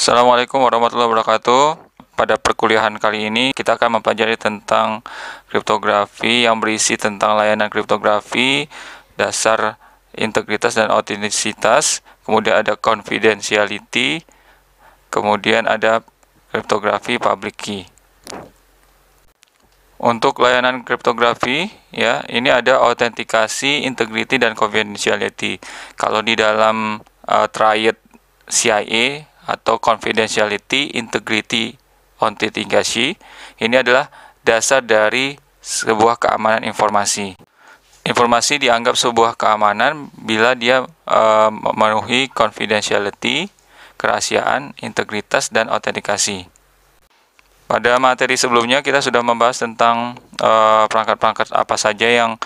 Assalamualaikum warahmatullahi wabarakatuh. Pada perkuliahan kali ini kita akan mempelajari tentang kriptografi yang berisi tentang layanan kriptografi, dasar integritas dan autentisitas, kemudian ada confidentiality, kemudian ada kriptografi public key. Untuk layanan kriptografi, ya, ini ada autentikasi, integrity, dan confidentiality. Kalau di dalam triad CIA atau confidentiality, integrity, autentikasi, ini adalah dasar dari sebuah keamanan informasi. Informasi dianggap sebuah keamanan bila dia memenuhi confidentiality, kerahasiaan, integritas, dan autentikasi. Pada materi sebelumnya kita sudah membahas tentang perangkat-perangkat apa saja yang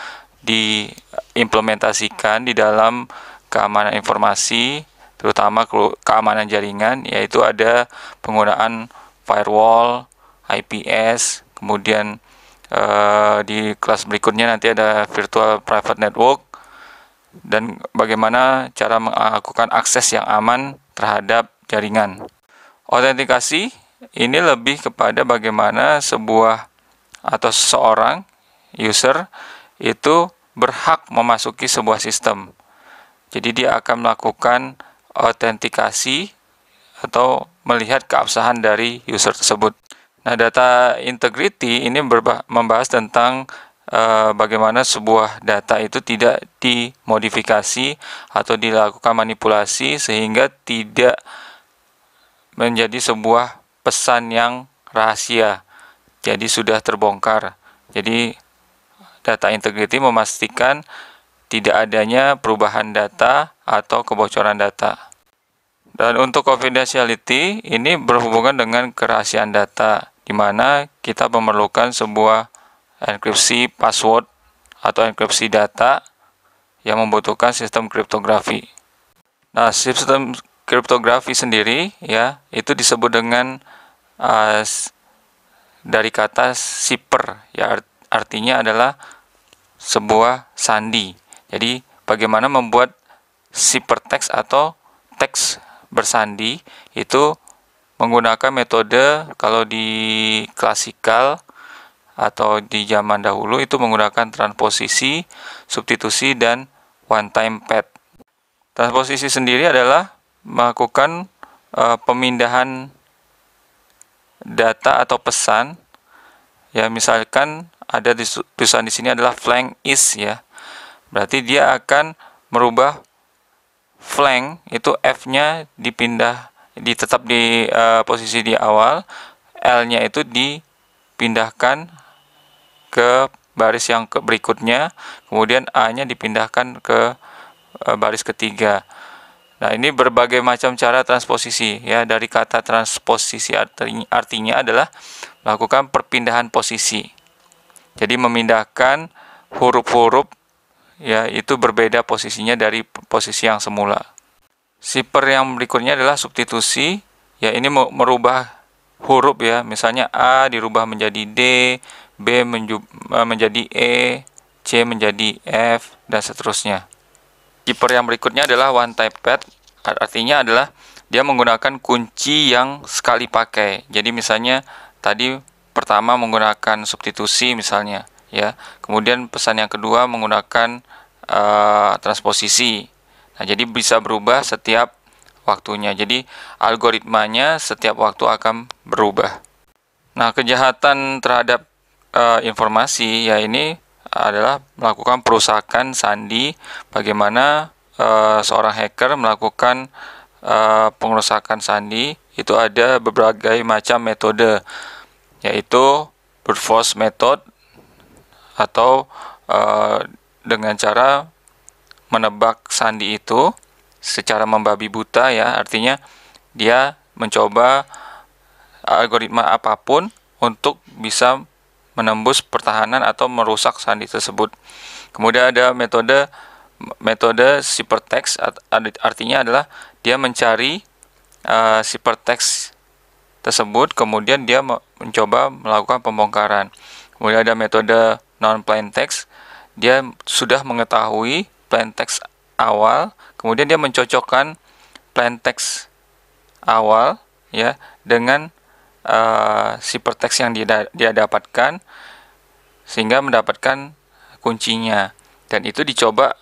diimplementasikan di dalam keamanan informasi, terutama keamanan jaringan, yaitu ada penggunaan firewall, IPS, kemudian di kelas berikutnya nanti ada virtual private network, dan bagaimana cara melakukan akses yang aman terhadap jaringan. Autentikasi ini lebih kepada bagaimana sebuah atau seseorang user itu berhak memasuki sebuah sistem. Jadi dia akan melakukan autentikasi atau melihat keabsahan dari user tersebut. Nah, data integrity ini membahas tentang bagaimana sebuah data itu tidak dimodifikasi atau dilakukan manipulasi sehingga tidak menjadi sebuah pesan yang rahasia, jadi sudah terbongkar. Jadi data integrity memastikan tidak adanya perubahan data atau kebocoran data. Dan untuk confidentiality ini berhubungan dengan kerahasiaan data, di mana kita memerlukan sebuah enkripsi password atau enkripsi data yang membutuhkan sistem kriptografi. Nah, sistem kriptografi sendiri ya itu disebut dengan dari kata cipher, ya artinya adalah sebuah sandi. Jadi bagaimana membuat ciphertext atau teks bersandi itu menggunakan metode, kalau di klasikal atau di zaman dahulu itu menggunakan transposisi, substitusi, dan one time pad. Transposisi sendiri adalah melakukan pemindahan data atau pesan, ya, misalkan ada tulisan di sini adalah flank is, ya, berarti dia akan merubah flank itu f-nya tetap di posisi di awal, l-nya itu dipindahkan ke baris yang berikutnya, kemudian a-nya dipindahkan ke baris ketiga. Nah, ini berbagai macam cara transposisi, ya. Dari kata transposisi artinya adalah melakukan perpindahan posisi. Jadi memindahkan huruf-huruf, ya, itu berbeda posisinya dari posisi yang semula. Cipher yang berikutnya adalah substitusi, ya, ini merubah huruf, ya. Misalnya A dirubah menjadi D, B menjadi E, C menjadi F, dan seterusnya. Cipher yang berikutnya adalah one time pad, artinya adalah dia menggunakan kunci yang sekali pakai. Jadi misalnya tadi pertama menggunakan substitusi misalnya, ya. Kemudian pesan yang kedua menggunakan transposisi. Nah, jadi bisa berubah setiap waktunya. Jadi algoritmanya setiap waktu akan berubah. Nah, kejahatan terhadap informasi, ya, ini adalah melakukan perusakan sandi. Bagaimana seorang hacker melakukan pengerusakan sandi, itu ada berbagai macam metode, yaitu brute force method atau dengan cara menebak sandi itu secara membabi buta, ya, artinya dia mencoba algoritma apapun untuk bisa menembus pertahanan atau merusak sandi tersebut. Kemudian ada metode ciphertext, artinya adalah dia mencari ciphertext tersebut, kemudian dia mencoba melakukan pembongkaran. Kemudian ada metode non-plain text, dia sudah mengetahui plain text awal, kemudian dia mencocokkan plain text awal ya dengan ciphertext yang dia dapatkan sehingga mendapatkan kuncinya, dan itu dicoba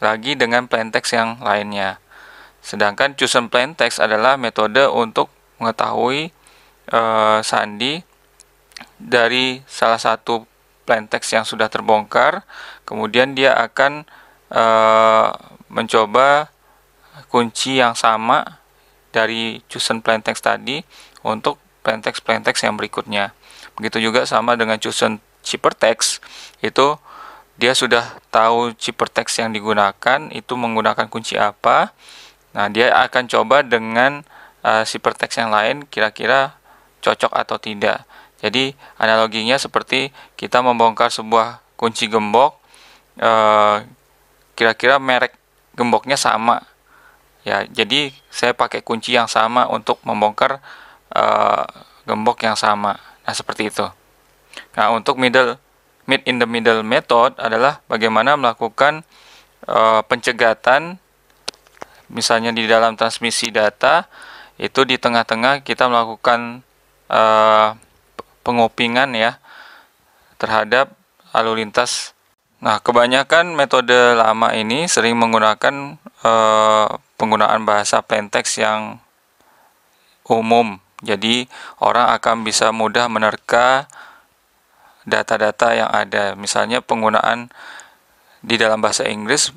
lagi dengan plaintext yang lainnya. Sedangkan chosen plaintext adalah metode untuk mengetahui sandi dari salah satu plaintext yang sudah terbongkar, kemudian dia akan mencoba kunci yang sama dari chosen plaintext tadi untuk plaintext yang berikutnya. Begitu juga sama dengan chosen ciphertext, itu dia sudah tahu ciphertext yang digunakan itu menggunakan kunci apa. Nah, dia akan coba dengan ciphertext yang lain kira-kira cocok atau tidak. Jadi analoginya seperti kita membongkar sebuah kunci gembok, kira-kira merek gemboknya sama. Ya, jadi saya pakai kunci yang sama untuk membongkar gembok yang sama. Nah, seperti itu. Nah, untuk meet in the middle method adalah bagaimana melakukan pencegatan, misalnya di dalam transmisi data, itu di tengah-tengah kita melakukan pengopingan ya terhadap lalu lintas. Nah, kebanyakan metode lama ini sering menggunakan penggunaan bahasa plaintext yang umum. Jadi orang akan bisa mudah menerka data-data yang ada. Misalnya penggunaan di dalam bahasa Inggris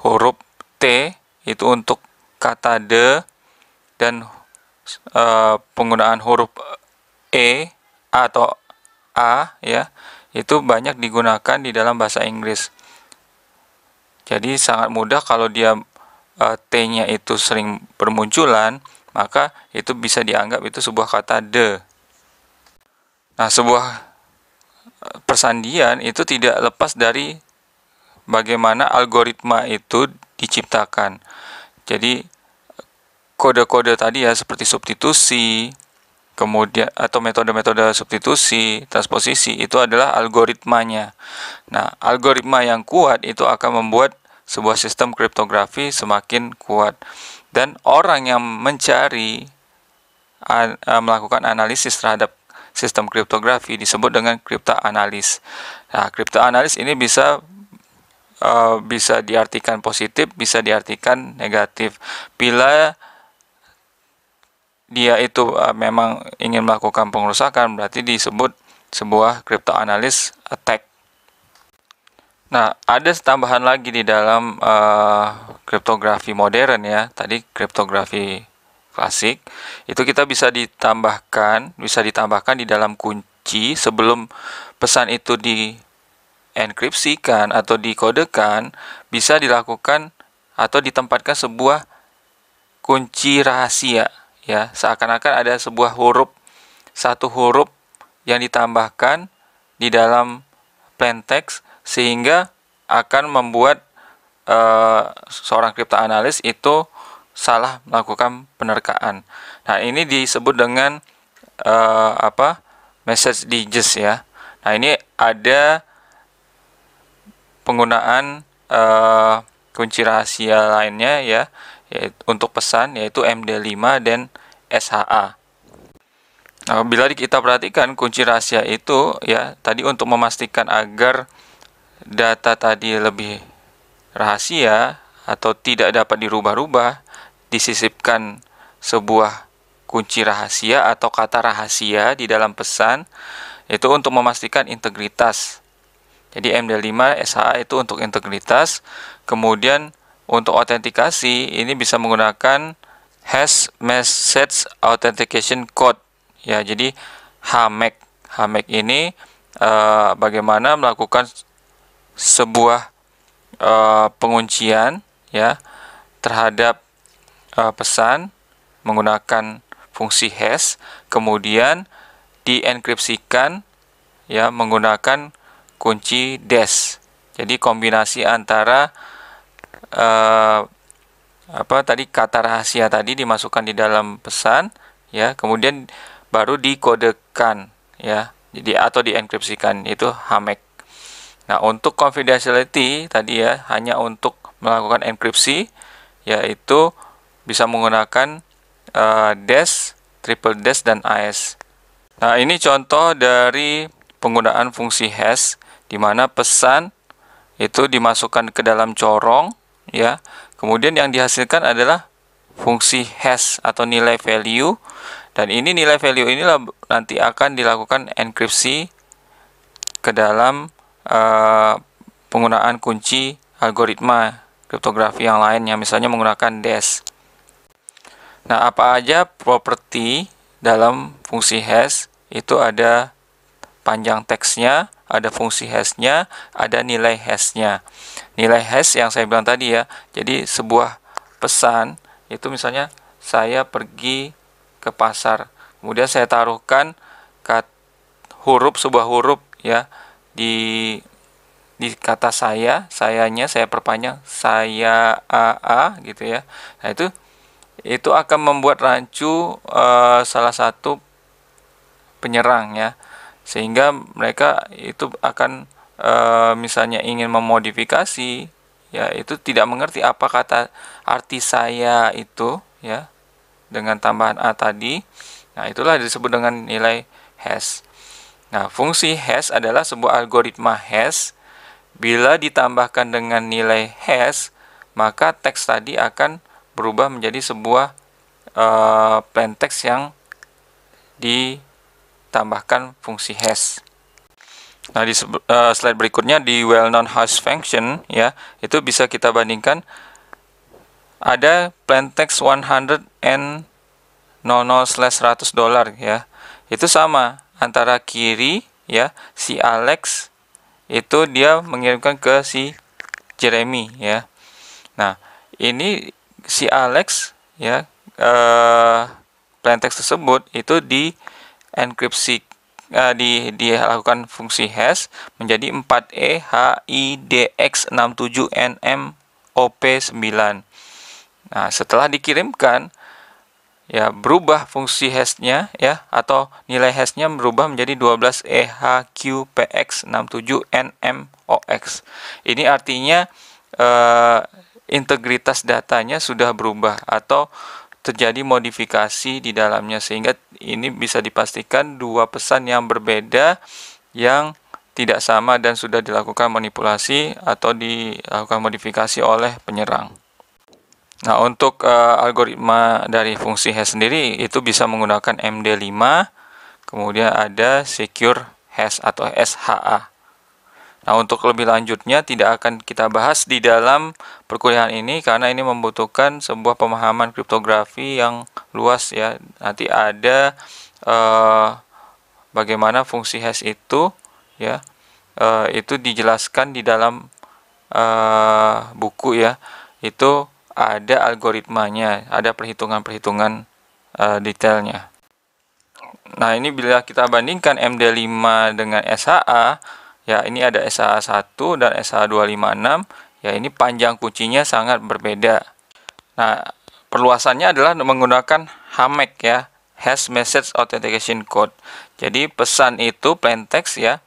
huruf T itu untuk kata the, dan penggunaan huruf E atau A ya, itu banyak digunakan di dalam bahasa Inggris. Jadi sangat mudah kalau dia T-nya itu sering bermunculan, maka itu bisa dianggap itu sebuah kata the. Nah, sebuah persandian itu tidak lepas dari bagaimana algoritma itu diciptakan. Jadi kode-kode tadi ya seperti substitusi, kemudian atau metode-metode substitusi, transposisi, itu adalah algoritmanya. Nah, algoritma yang kuat itu akan membuat sebuah sistem kriptografi semakin kuat, dan orang yang mencari melakukan analisis terhadap sistem kriptografi disebut dengan kriptoanalis. Nah, kriptoanalis ini bisa diartikan positif, bisa diartikan negatif. Bila dia itu memang ingin melakukan pengerusakan, berarti disebut sebuah kriptoanalis attack. Nah, ada tambahan lagi di dalam kriptografi modern ya. Tadi kriptografi klasik itu kita bisa ditambahkan di dalam kunci sebelum pesan itu dienkripsikan atau dikodekan, bisa dilakukan atau ditempatkan sebuah kunci rahasia ya, seakan-akan ada sebuah satu huruf yang ditambahkan di dalam plaintext sehingga akan membuat seorang kriptoanalis itu salah melakukan penerkaan. Nah, ini disebut dengan message digest ya. Nah, ini ada penggunaan kunci rahasia lainnya ya, yaitu untuk pesan, yaitu MD5 dan SHA. Nah, bila kita perhatikan kunci rahasia itu ya, tadi untuk memastikan agar data tadi lebih rahasia atau tidak dapat dirubah-rubah, disisipkan sebuah kunci rahasia atau kata rahasia di dalam pesan, itu untuk memastikan integritas. Jadi MD5 SHA itu untuk integritas. Kemudian untuk autentikasi ini bisa menggunakan Hash Message Authentication Code ya. Jadi HMAC. HMAC ini bagaimana melakukan sebuah penguncian ya terhadap pesan menggunakan fungsi hash, kemudian dienkripsikan ya menggunakan kunci dash. Jadi kombinasi antara kata rahasia tadi dimasukkan di dalam pesan ya, kemudian baru dikodekan ya, jadi atau dienkripsikan, itu HMAC. Nah, untuk confidentiality tadi ya, hanya untuk melakukan enkripsi, yaitu bisa menggunakan dash triple dash, dan AS. Nah, ini contoh dari penggunaan fungsi hash, di mana pesan itu dimasukkan ke dalam corong, ya. Kemudian yang dihasilkan adalah fungsi hash atau nilai value, dan ini nilai value inilah nanti akan dilakukan enkripsi ke dalam penggunaan kunci algoritma kriptografi yang lainnya, misalnya menggunakan dash. Nah, apa aja properti dalam fungsi hash? Itu ada panjang teksnya, ada fungsi hashnya, ada nilai hashnya. Nilai hash yang saya bilang tadi ya, jadi sebuah pesan itu misalnya saya pergi ke pasar, kemudian saya taruhkan sebuah huruf ya di kata sayanya saya perpanjang saya AA gitu ya. Nah, itu akan membuat rancu salah satu penyerang ya, sehingga mereka itu akan misalnya ingin memodifikasi ya, itu tidak mengerti apa kata arti saya itu ya dengan tambahan A tadi. Nah, itulah disebut dengan nilai hash. Nah, fungsi hash adalah sebuah algoritma hash. Bila ditambahkan dengan nilai hash, maka teks tadi akan berubah menjadi sebuah plain text yang ditambahkan fungsi hash. Nah, di slide berikutnya di well-known hash function ya, itu bisa kita bandingkan. Ada plain text 100 and 00/100 ya. Itu sama antara kiri ya, si Alex itu dia mengirimkan ke si Jeremy ya. Nah, ini si Alex ya, plain text tersebut itu di enkripsi dilakukan fungsi hash menjadi 4E HIDX67NMOP9. Nah, setelah dikirimkan ya berubah fungsi hashnya ya, atau nilai hashnya berubah menjadi 12EHQPX67NMOX. Ini artinya integritas datanya sudah berubah atau terjadi modifikasi di dalamnya, sehingga ini bisa dipastikan dua pesan yang berbeda yang tidak sama dan sudah dilakukan manipulasi atau dilakukan modifikasi oleh penyerang. Nah, untuk algoritma dari fungsi hash sendiri itu bisa menggunakan MD5, kemudian ada secure hash atau SHA. Nah, untuk lebih lanjutnya tidak akan kita bahas di dalam perkuliahan ini karena ini membutuhkan sebuah pemahaman kriptografi yang luas ya. Nanti ada bagaimana fungsi hash itu ya, itu dijelaskan di dalam buku ya. Itu ada algoritmanya, ada perhitungan-perhitungan detailnya. Nah, ini bila kita bandingkan MD5 dengan SHA, ya ini ada SHA1 dan SHA256, ya ini panjang kuncinya sangat berbeda. Nah, perluasannya adalah menggunakan HAMEC ya, Hash Message Authentication Code. Jadi pesan itu plain text ya,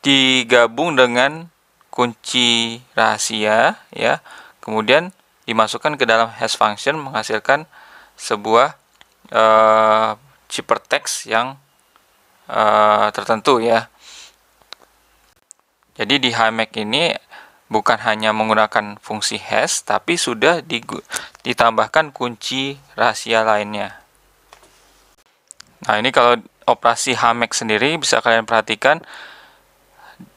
digabung dengan kunci rahasia ya, kemudian dimasukkan ke dalam hash function menghasilkan sebuah ciphertext yang tertentu ya. Jadi di HAMEC ini bukan hanya menggunakan fungsi hash, tapi sudah ditambahkan kunci rahasia lainnya. Nah, ini kalau operasi HAMEC sendiri bisa kalian perhatikan,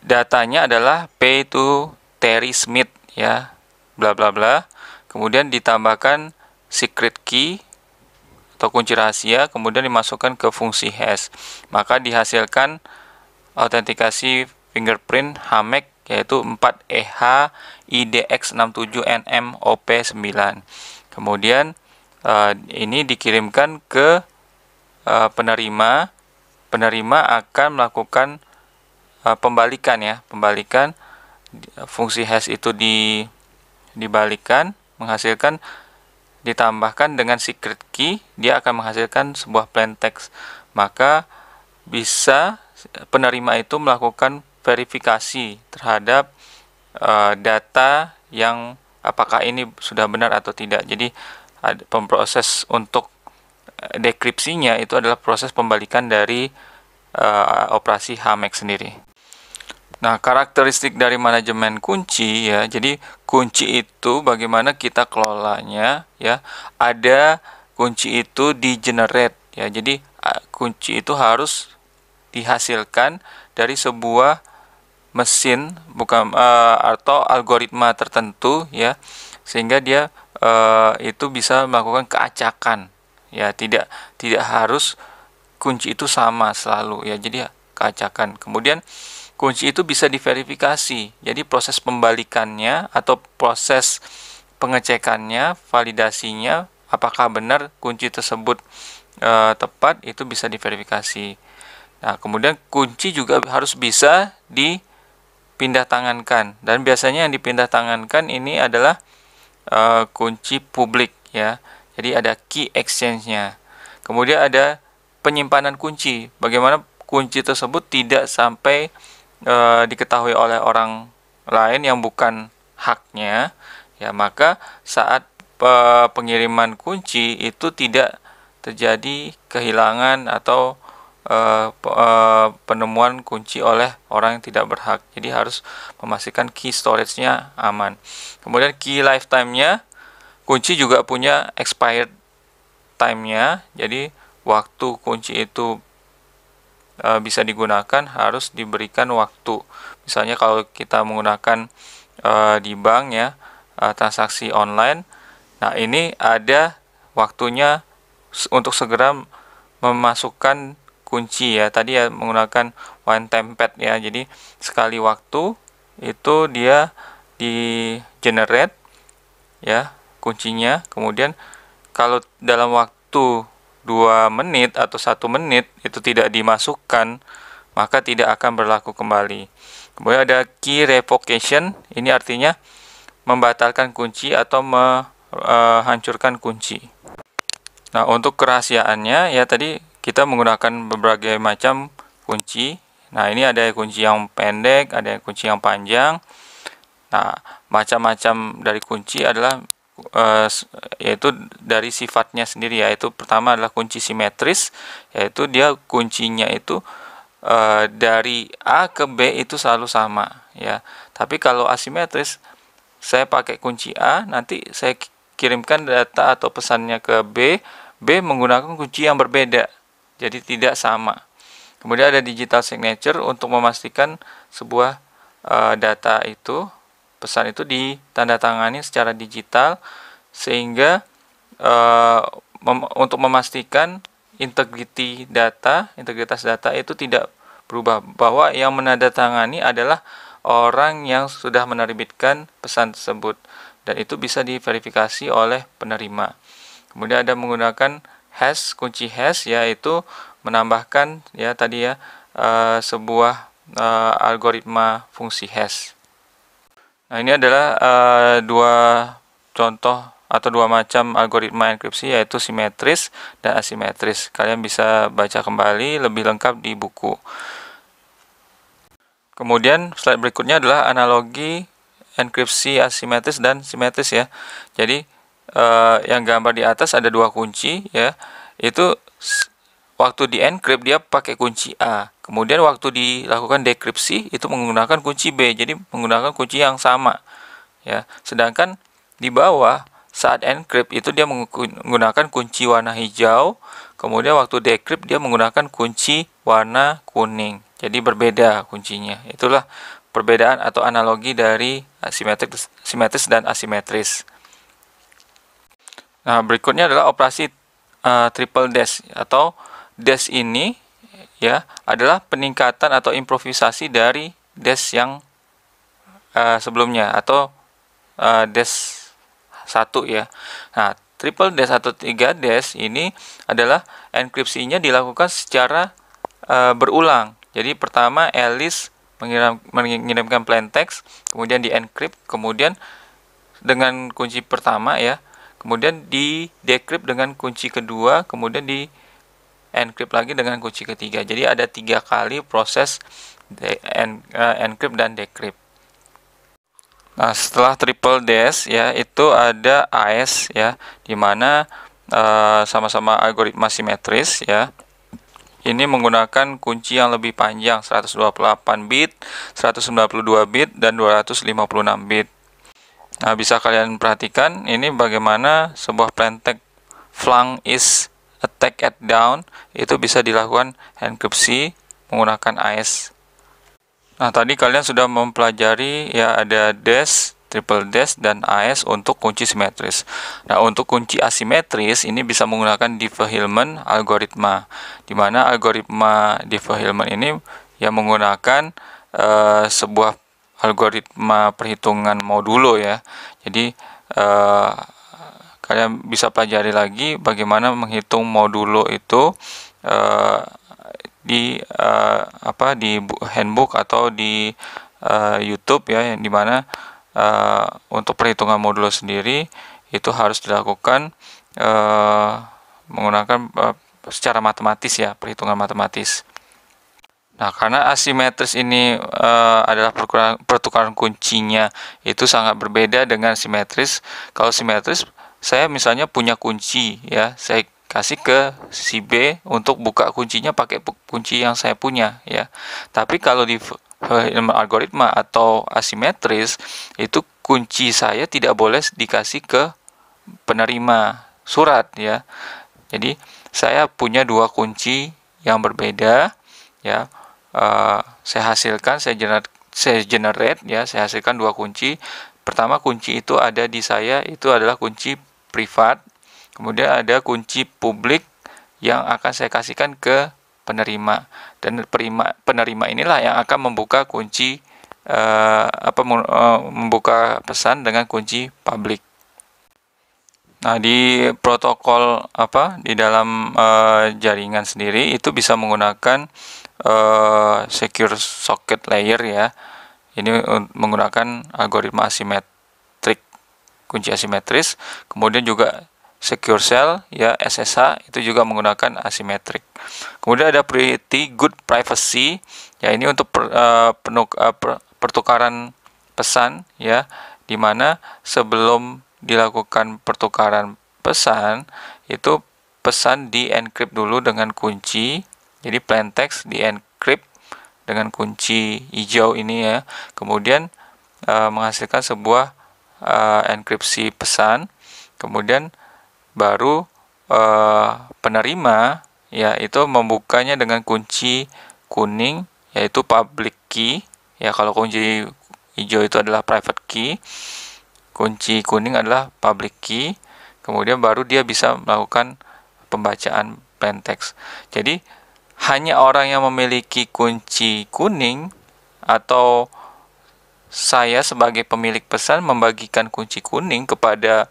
datanya adalah P to Terry Smith ya, bla bla bla. Kemudian ditambahkan secret key atau kunci rahasia, kemudian dimasukkan ke fungsi hash. Maka dihasilkan autentikasi fingerprint HAMEC yaitu 4EHIDX67NMOP9. Kemudian ini dikirimkan ke penerima. Penerima akan melakukan pembalikan ya, pembalikan fungsi hash itu dibalikan, menghasilkan ditambahkan dengan secret key, dia akan menghasilkan sebuah plain text. Maka bisa penerima itu melakukan verifikasi terhadap data yang apakah ini sudah benar atau tidak. Jadi ada pemproses untuk dekripsinya itu adalah proses pembalikan dari operasi HMAC sendiri. Nah, karakteristik dari manajemen kunci ya. Jadi kunci itu bagaimana kita kelolanya ya. Ada kunci itu di-generate ya. Jadi kunci itu harus dihasilkan dari sebuah mesin bukan atau algoritma tertentu ya, sehingga dia itu bisa melakukan keacakan ya. Tidak harus kunci itu sama selalu ya. Jadi keacakan. Kemudian kunci itu bisa diverifikasi. Jadi proses pembalikannya atau proses pengecekannya, validasinya, apakah benar kunci tersebut tepat, itu bisa diverifikasi. Nah, kemudian kunci juga harus bisa dipindah tangankan. Dan biasanya yang dipindah tangankan ini adalah kunci publik ya. Jadi ada key exchange-nya. Kemudian ada penyimpanan kunci. Bagaimana kunci tersebut tidak sampai diketahui oleh orang lain yang bukan haknya ya, maka saat pengiriman kunci itu tidak terjadi kehilangan atau penemuan kunci oleh orang yang tidak berhak. Jadi harus memastikan key storage-nya aman. Kemudian key lifetime-nya, kunci juga punya expired time-nya. Jadi waktu kunci itu bisa digunakan harus diberikan waktu. Misalnya kalau kita menggunakan di bank ya, transaksi online, nah ini ada waktunya untuk segera memasukkan kunci ya. Tadi ya menggunakan one time pad ya. Jadi sekali waktu itu dia di generate ya kuncinya. Kemudian kalau dalam waktu 2 menit atau 1 menit itu tidak dimasukkan, maka tidak akan berlaku kembali. Kemudian ada key revocation, ini artinya membatalkan kunci atau menghancurkan kunci. Nah, untuk kerahasiaannya ya tadi kita menggunakan berbagai macam kunci. Nah, ini ada kunci yang pendek, ada kunci yang panjang. Nah, macam-macam dari kunci adalah yaitu dari sifatnya sendiri, yaitu pertama adalah kunci simetris, yaitu dia kuncinya itu dari A ke B itu selalu sama ya. Tapi kalau asimetris, saya pakai kunci A, nanti saya kirimkan data atau pesannya ke B menggunakan kunci yang berbeda, jadi tidak sama. Kemudian ada digital signature untuk memastikan sebuah data itu, pesan itu ditandatangani secara digital, sehingga untuk memastikan integritas data itu tidak berubah, bahwa yang menandatangani adalah orang yang sudah menerbitkan pesan tersebut, dan itu bisa diverifikasi oleh penerima. Kemudian ada menggunakan hash, kunci hash, yaitu menambahkan ya tadi ya sebuah algoritma fungsi hash. Nah, ini adalah dua contoh atau dua macam algoritma enkripsi, yaitu simetris dan asimetris. Kalian bisa baca kembali lebih lengkap di buku. Kemudian slide berikutnya adalah analogi enkripsi asimetris dan simetris ya. Jadi yang gambar di atas ada dua kunci ya. Itu waktu di encrypt dia pakai kunci A. Kemudian waktu dilakukan dekripsi itu menggunakan kunci B. Jadi menggunakan kunci yang sama ya. Sedangkan di bawah saat encrypt itu dia menggunakan kunci warna hijau. Kemudian waktu decrypt dia menggunakan kunci warna kuning. Jadi berbeda kuncinya. Itulah perbedaan atau analogi dari simetris dan asimetris. Nah, berikutnya adalah operasi triple dash, atau dash ini ya adalah peningkatan atau improvisasi dari dash yang sebelumnya, atau dash 1 ya. Nah, triple dash atau 3 dash ini adalah enkripsinya dilakukan secara berulang. Jadi pertama Alice mengirimkan plain text, kemudian di encrypt, kemudian dengan kunci pertama ya, kemudian di decrypt dengan kunci kedua, kemudian di encrypt lagi dengan kunci ketiga. Jadi ada 3 kali proses encrypt dan decrypt. Nah, setelah triple dash ya itu ada AES ya, dimana sama-sama algoritma simetris ya. Ini menggunakan kunci yang lebih panjang, 128 bit, 192 bit, dan 256 bit. Nah, bisa kalian perhatikan ini bagaimana sebuah plaintext flank is attack at down itu bisa dilakukan enkripsi menggunakan AES. Nah, tadi kalian sudah mempelajari ya, ada dash, triple dash, dan AES untuk kunci simetris. Nah, untuk kunci asimetris ini bisa menggunakan Diffie-Hellman algoritma, di mana algoritma Diffie-Hellman ini yang menggunakan sebuah algoritma perhitungan modulo ya. Jadi kalian bisa pelajari lagi bagaimana menghitung modulo itu di handbook atau di YouTube ya, yang dimana untuk perhitungan modulo sendiri itu harus dilakukan menggunakan secara matematis ya, perhitungan matematis. Nah, karena asimetris ini adalah pertukaran kuncinya itu sangat berbeda dengan simetris. Kalau simetris, saya misalnya punya kunci ya, saya kasih ke si B untuk buka kuncinya pakai kunci yang saya punya ya. Tapi kalau di algoritma atau asimetris itu kunci saya tidak boleh dikasih ke penerima surat ya. Jadi saya punya dua kunci yang berbeda ya. Saya hasilkan dua kunci. Pertama, kunci itu ada di saya, itu adalah kunci privat. Kemudian ada kunci publik yang akan saya kasihkan ke penerima, dan penerima inilah yang akan membuka kunci membuka pesan dengan kunci publik. Nah, di protokol di dalam jaringan sendiri itu bisa menggunakan secure socket layer ya. Ini menggunakan algoritma asimetrik, kunci asimetris. Kemudian juga secure cell ya, SSH, itu juga menggunakan asimetrik. Kemudian ada pretty good privacy ya, ini untuk pertukaran pesan ya, dimana sebelum dilakukan pertukaran pesan itu pesan di encrypt dulu dengan kunci. Jadi plaintext di encrypt dengan kunci hijau ini ya, kemudian menghasilkan sebuah enkripsi pesan. Kemudian baru penerima ya itu membukanya dengan kunci kuning, yaitu public key ya. Kalau kunci hijau itu adalah private key, kunci kuning adalah public key. Kemudian baru dia bisa melakukan pembacaan plaintext. Jadi hanya orang yang memiliki kunci kuning atau saya sebagai pemilik pesan membagikan kunci kuning kepada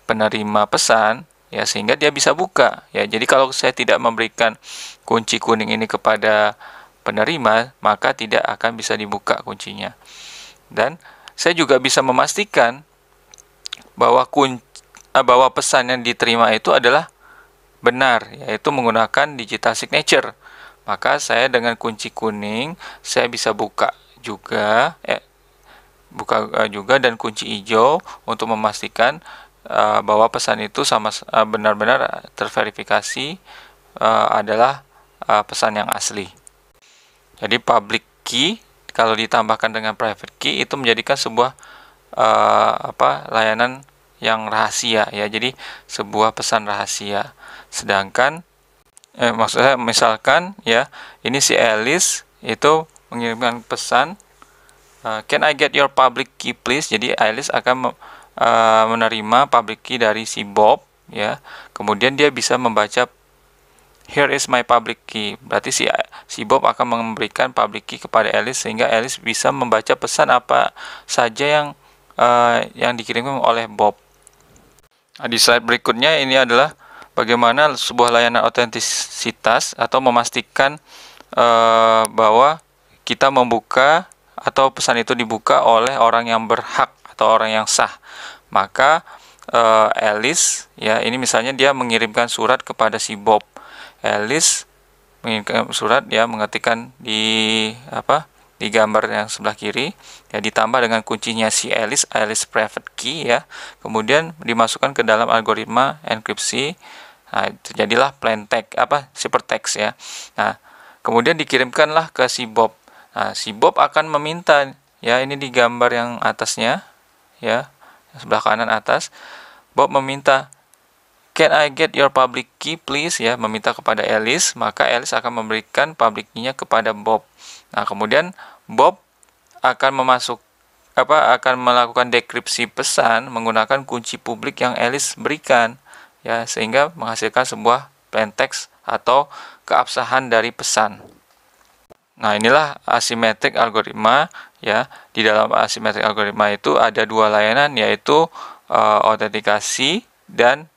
penerima pesan ya, sehingga dia bisa buka ya. Jadi kalau saya tidak memberikan kunci kuning ini kepada penerima, maka tidak akan bisa dibuka kuncinya. Dan saya juga bisa memastikan bahwa pesan yang diterima itu adalah benar, yaitu menggunakan digital signature. Maka saya dengan kunci kuning saya bisa buka juga dan kunci hijau untuk memastikan bahwa pesan itu benar-benar terverifikasi adalah pesan yang asli. Jadi public key kalau ditambahkan dengan private key itu menjadikan sebuah layanan yang rahasia ya. Jadi sebuah pesan rahasia. Sedangkan maksudnya misalkan ya, ini si Alice itu mengirimkan pesan, can I get your public key please. Jadi Alice akan menerima public key dari si Bob ya. Kemudian dia bisa membaca here is my public key. Berarti si Bob akan memberikan public key kepada Alice sehingga Alice bisa membaca pesan apa saja yang dikirimkan oleh Bob. Nah, di slide berikutnya ini adalah bagaimana sebuah layanan otentisitas atau memastikan bahwa kita membuka atau pesan itu dibuka oleh orang yang berhak atau orang yang sah. Maka Alice ya, ini misalnya dia mengirimkan surat kepada si Bob. Alice mengirimkan surat ya, mengetikkan di di gambar yang sebelah kiri, ya, ditambah dengan kuncinya si Alice private key, ya, kemudian dimasukkan ke dalam algoritma enkripsi. Nah, terjadilah plain text ciphertext, ya. Nah, kemudian dikirimkanlah ke si Bob. Nah, si Bob akan meminta, ya, ini di gambar yang atasnya, ya, sebelah kanan atas. Bob meminta, "Can I get your public key please?" ya, meminta kepada Alice, maka Alice akan memberikan public key-nya kepada Bob. Nah, kemudian Bob akan akan melakukan dekripsi pesan menggunakan kunci publik yang Alice berikan, ya, sehingga menghasilkan sebuah plain text atau keabsahan dari pesan. Nah, inilah asymmetric algoritma, ya. Di dalam asymmetric algoritma itu ada dua layanan, yaitu autentikasi dan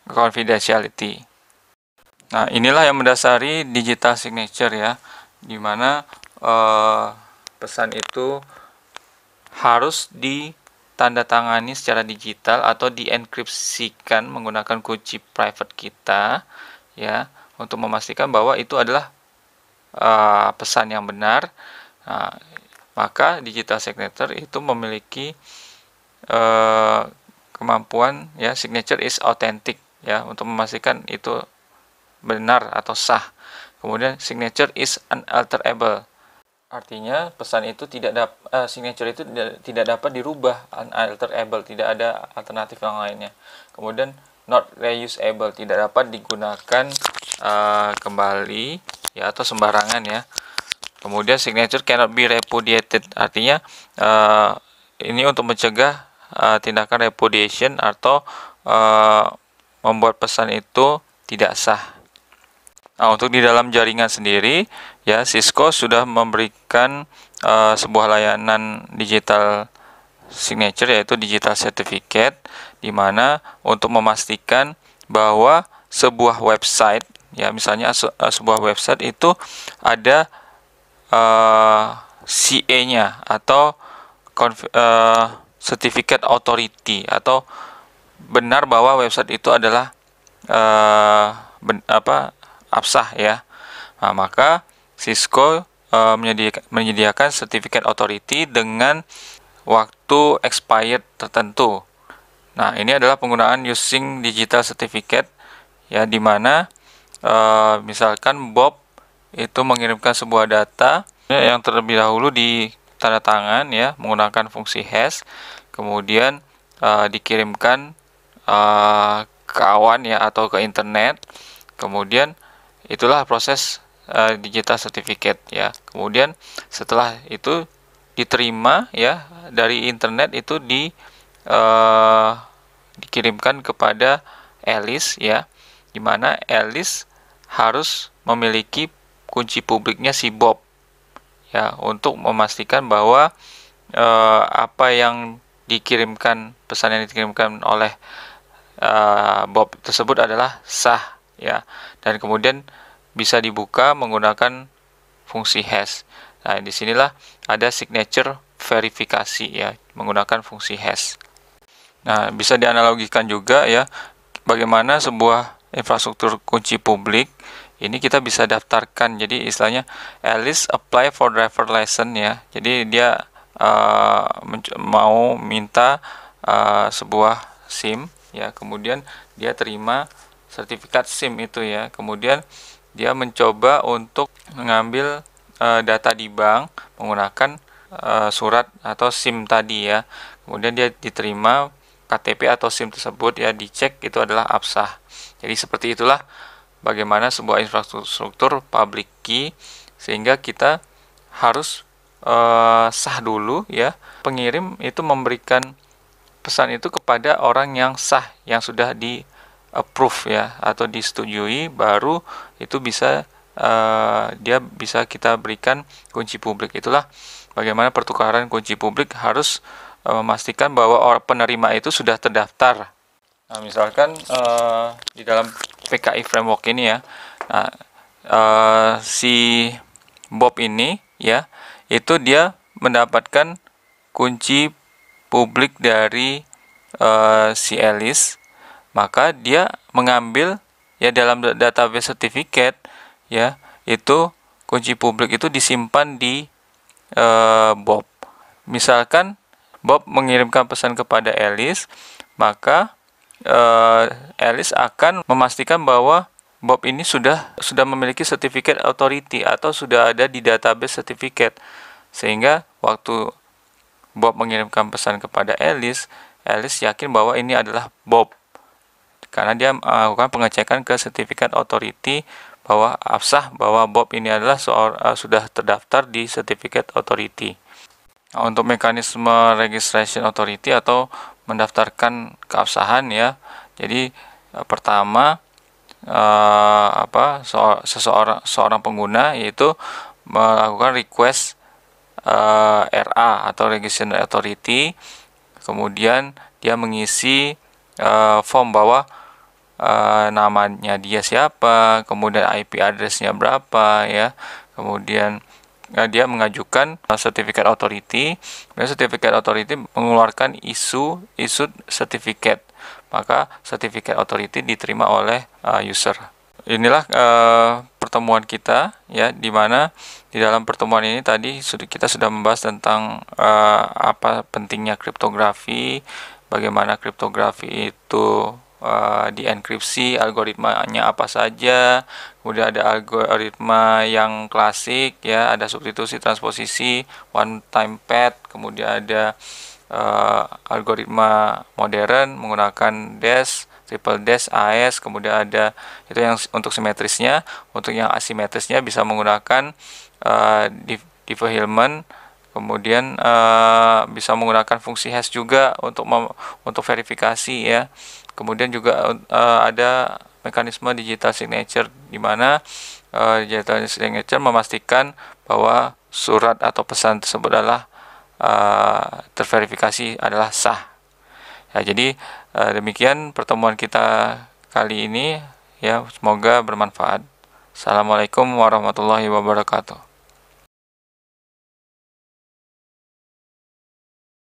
confidentiality. Nah, inilah yang mendasari digital signature, ya, di mana pesan itu harus ditandatangani secara digital atau dienkripsikan menggunakan kunci private kita, ya, untuk memastikan bahwa itu adalah pesan yang benar. Nah, maka digital signature itu memiliki kemampuan, ya, signature is authentic, ya, untuk memastikan itu benar atau sah. Kemudian signature is unalterable, artinya pesan itu signature itu tidak dapat dirubah, unalterable, tidak ada alternatif yang lainnya. Kemudian not reusable, tidak dapat digunakan kembali, ya, atau sembarangan, ya. Kemudian signature cannot be repudiated, artinya ini untuk mencegah tindakan repudiation atau membuat pesan itu tidak sah. Nah, untuk di dalam jaringan sendiri, ya, Cisco sudah memberikan sebuah layanan digital signature, yaitu digital certificate, di mana untuk memastikan bahwa sebuah website, ya, misalnya sebuah website itu ada CA-nya atau certificate authority, atau benar bahwa website itu adalah absah, ya. Nah, maka Cisco menyediakan certificate authority dengan waktu expired tertentu. Nah, ini adalah penggunaan using digital certificate, ya, di mana misalkan Bob itu mengirimkan sebuah data, ya, yang terlebih dahulu ditanda tangan, ya, menggunakan fungsi hash, kemudian dikirimkan ke awan, ya, atau ke internet. Kemudian itulah proses digital certificate, ya. Kemudian setelah itu diterima, ya, dari internet, itu dikirimkan kepada Alice, ya, di mana Alice harus memiliki kunci publiknya si Bob, ya, untuk memastikan bahwa apa yang dikirimkan, pesan yang dikirimkan oleh Bob tersebut adalah sah, ya, dan kemudian bisa dibuka menggunakan fungsi hash. Nah, disinilah ada signature verifikasi, ya, menggunakan fungsi hash. Nah, bisa dianalogikan juga, ya, bagaimana sebuah infrastruktur kunci publik ini kita bisa daftarkan. Jadi istilahnya Alice apply for driver license, ya. Jadi dia mau minta sebuah SIM, ya, kemudian dia terima sertifikat SIM itu, ya. Kemudian dia mencoba untuk mengambil data di bank menggunakan surat atau SIM tadi, ya. Kemudian dia diterima KTP atau SIM tersebut, ya, dicek itu adalah absah. Jadi seperti itulah bagaimana sebuah infrastruktur public key, sehingga kita harus sah dulu, ya. Pengirim itu memberikan pesan itu kepada orang yang sah, yang sudah di approve, ya, atau disetujui, baru itu bisa kita berikan kunci publik. Itulah bagaimana pertukaran kunci publik harus memastikan bahwa penerima itu sudah terdaftar. Nah, misalkan di dalam PKI framework ini, ya, nah, si Bob ini, ya, itu dia mendapatkan kunci publik dari si Alice, maka dia mengambil, ya, dalam database certificate, ya, itu kunci publik itu disimpan di Bob. Misalkan Bob mengirimkan pesan kepada Alice, maka Alice akan memastikan bahwa Bob ini sudah memiliki certificate authority atau sudah ada di database certificate, sehingga waktu Bob mengirimkan pesan kepada Alice yakin bahwa ini adalah Bob karena dia melakukan pengecekan ke certificate authority bahwa absah bahwa Bob ini adalah sudah terdaftar di certificate authority. Nah, untuk mekanisme registration authority atau mendaftarkan keabsahan ya. Jadi pertama seorang pengguna yaitu melakukan request RA atau registration authority, kemudian dia mengisi form bahwa namanya dia siapa, kemudian IP address-nya berapa ya, kemudian dia mengajukan certificate authority, dan certificate authority mengeluarkan issued certificate, maka certificate authority diterima oleh user. Inilah pertemuan kita ya, di mana di dalam pertemuan ini tadi kita sudah membahas tentang apa pentingnya kriptografi, bagaimana kriptografi itu dienkripsi, algoritmanya apa saja, kemudian ada algoritma yang klasik ya, ada substitusi, transposisi, one time pad, kemudian ada algoritma modern menggunakan dash, triple dash, AES, kemudian ada itu yang untuk simetrisnya. Untuk yang asimetrisnya bisa menggunakan Diffie-Hellman, kemudian bisa menggunakan fungsi hash juga untuk verifikasi ya. Kemudian juga ada mekanisme digital signature, di mana digital signature memastikan bahwa surat atau pesan tersebut adalah terverifikasi adalah sah. Ya, jadi demikian pertemuan kita kali ini ya, semoga bermanfaat. Assalamualaikum warahmatullahi wabarakatuh.